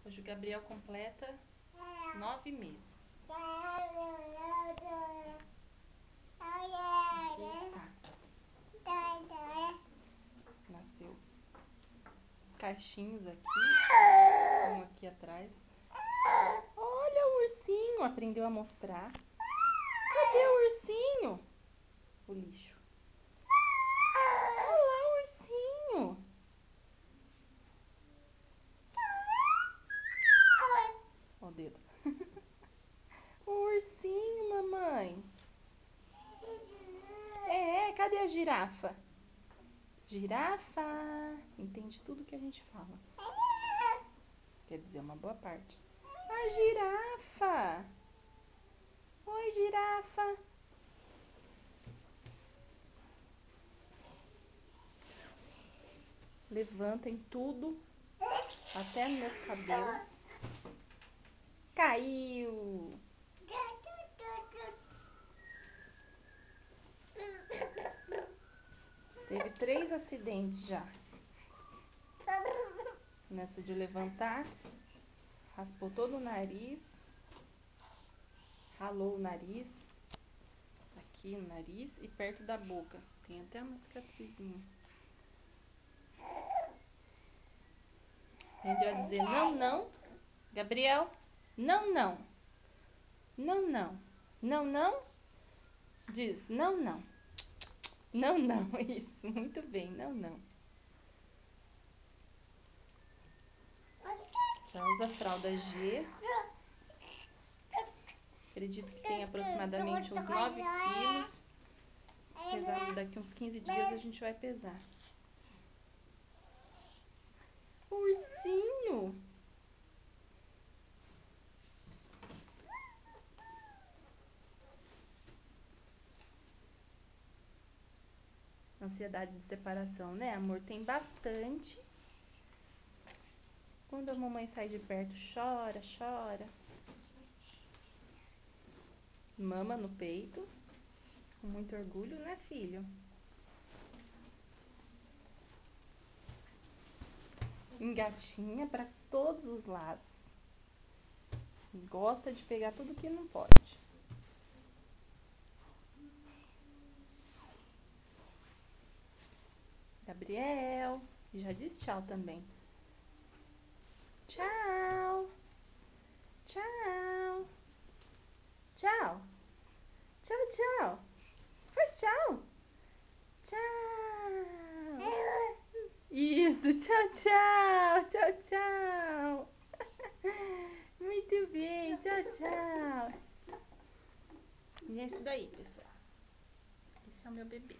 Hoje o Gabriel completa 9 meses. Aqui tá. Nasceu os cachinhos aqui, um aqui atrás. Olha o ursinho, aprendeu a mostrar. Cadê o ursinho? O lixo. Olha lá o ursinho. Olha o dedo. O ursinho, mamãe. Cadê a girafa? Girafa. Entende tudo que a gente fala. Quer dizer, uma boa parte. A girafa. Oi, girafa. Levantem tudo, até nos meus cabelos. Caiu. Teve 3 acidentes já. Nessa de levantar, raspou todo o nariz, ralou o nariz, aqui no nariz e perto da boca. Tem até uma cicatrizinha. Aprendeu a dizer não, não. Gabriel, não, não. Não, não. Não, não. Diz não, não. Não, não. Isso, muito bem. Não, não. Já usa fralda G. Acredito que tem aproximadamente uns 9 quilos. Pesar daqui uns 15 dias a gente vai pesar. Ursinho! Ansiedade de separação, né, amor? Tem bastante. Quando a mamãe sai de perto, chora, chora. Mama no peito. Com muito orgulho, né, filho? Engatinha para todos os lados. Gosta de pegar tudo que não pode. Gabriel. Já disse tchau também. Tchau. Tchau. Tchau. Tchau, tchau. Faz tchau. Tchau. Isso, tchau, tchau. Tchau, tchau. Muito bem, tchau, tchau. E é isso daí, pessoal. Esse é o meu bebê.